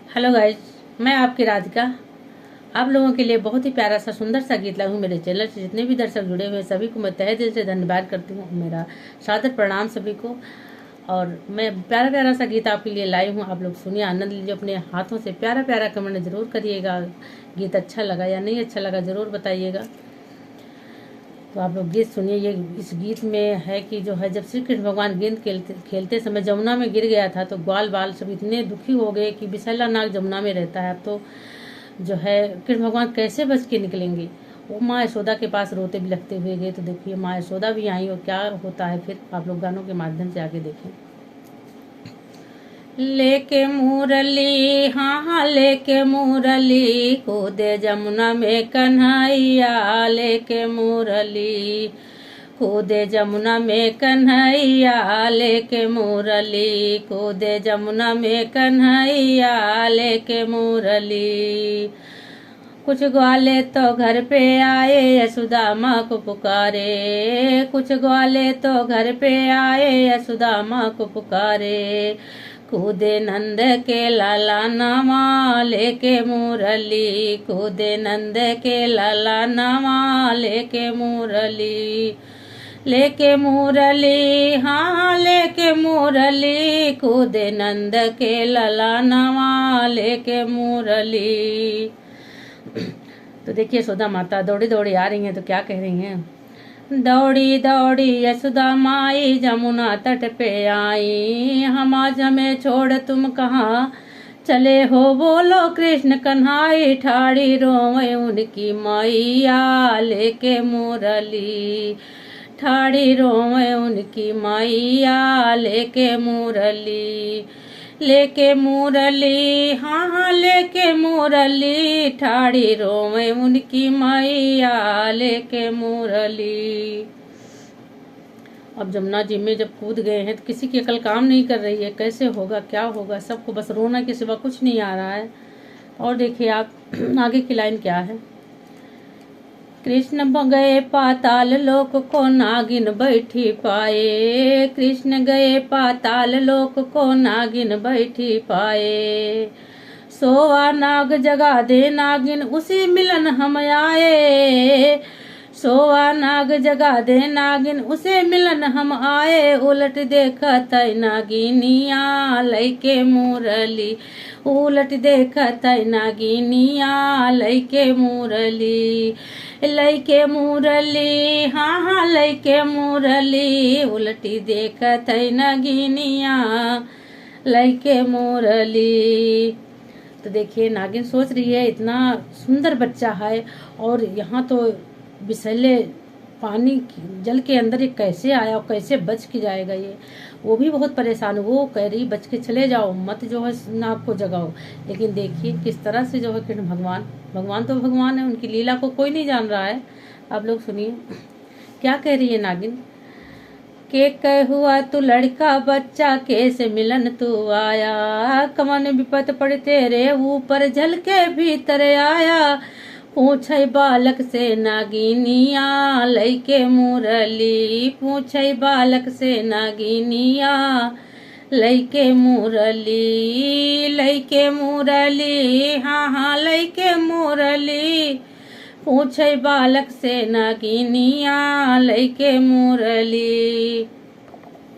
Hello guys, मैं आपकी राधिका आप लोगों के लिए बहुत ही प्यारा सा सुंदर सा गीत लाई हूँ। मेरे चैनल से जितने भी दर्शक जुड़े हुए सभी को मैं तहे दिल से धन्यवाद करती हूँ। मेरा सादर प्रणाम सभी को। और मैं प्यारा प्यारा सा गीत आपके लिए लाई हूँ। आप लोग सुनिए, आनंद लीजिए अपने हाथों से। प्यारा प्यारा कमेंट जरूर करिएगा, गीत अच्छा लगा या नहीं अच्छा लगा जरूर बताइएगा। तो आप लोग गीत सुनिए। ये इस गीत में है कि जो है, जब श्री कृष्ण भगवान गेंद खेलते समय जमुना में गिर गया था तो ग्वाल बाल सब इतने दुखी हो गए कि विषैला नाग जमुना में रहता है। अब तो जो है कृष्ण भगवान कैसे बच के निकलेंगे। वो माँ यशोदा के पास रोते बिलखते हुए गए। तो देखिए माँ यशोदा भी आई और क्या होता है फिर आप लोग गानों के माध्यम से आगे देखें। लेके मुरली, हाँ हाँ लेके मुरली, कूदे जमुना में कन्हैया। लेके मुरली, कूदे जमुना में कन्हैया। लेके मुरली, कूदे जमुना में कन्हैया। लेके मुरली, कुछ ग्वाले तो घर पे आए, यशोदा माँ को पुकारे। कुछ ग्वाले तो घर पे आए, यशोदा माँ को पुकारे। कूदे नंद के लाला नामा, लेके मुरली। कूदे नंद के लाला नामा, लेके मुरली। लेके मुरली, हाँ लेके मुरली, कूदे नंद के लाला नामा। लेके मुरली। तो देखिए यशोदा माता दौड़ी दौड़ी आ रही हैं तो क्या कह रही हैं। दौड़ी दौड़ी यशोदा माई जमुना तट पे आई। हम आज हमें छोड़ तुम कहाँ चले हो, बोलो कृष्ण कन्हाई। ठाड़ी रोवे उनकी मैया, लेके मुरली। ठाड़ी रोवे उनकी मैया, लेके मुरली। लेके मुरली, हाँ हाँ लेके मुरली, ठाड़ी रोवे उनकी मैया। लेके मुरली। अब जमुना जी में जब कूद गए हैं तो किसी की अकल काम नहीं कर रही है। कैसे होगा, क्या होगा, सबको बस रोना के सिवा कुछ नहीं आ रहा है। और देखिए आप आगे की लाइन क्या है। कृष्ण गए पाताल लोक को नागिन बैठी पाए। कृष्ण गए पाताल लोक को नागिन बैठी पाए। सोवा नाग जगा दे नागिन, उसी मिलन हम आए। सोवा नाग जगा दे नागिन, उसे मिलन हम आए। उलट देखत नागिनिया, लैके मुरली। उलट देखत नागिनिया, लैके मुरली। लैके मुरली, हाँ हाँ लैके मुरली, उलटी देखत नागिनिया, लैके मुरली। तो देखिए नागिन सोच रही है इतना सुंदर बच्चा है और यहाँ तो विषैले पानी जल के अंदर ये कैसे आया और कैसे बच के जाएगा। ये वो भी बहुत परेशान, वो कह रही बच के चले जाओ, मत जो है नाग को जगाओ। लेकिन देखिए किस तरह से जो है कृष्ण भगवान तो भगवान है, उनकी लीला को कोई नहीं जान रहा है। आप लोग सुनिए क्या कह रही है नागिन। के कह हुआ तू लड़का बच्चा, कैसे मिलन तू आया। कमन विपत पड़ तेरे ऊपर, झल के भीतर आया। पूछे बालक से नागिनिया, लैके मुरली। पूछे बालक से नागिनिया, लैके मुरली। लैके मुरली, हाँ हाँ लैके मुरली। पूछे बालक से नागिनिया, लैके मुरली।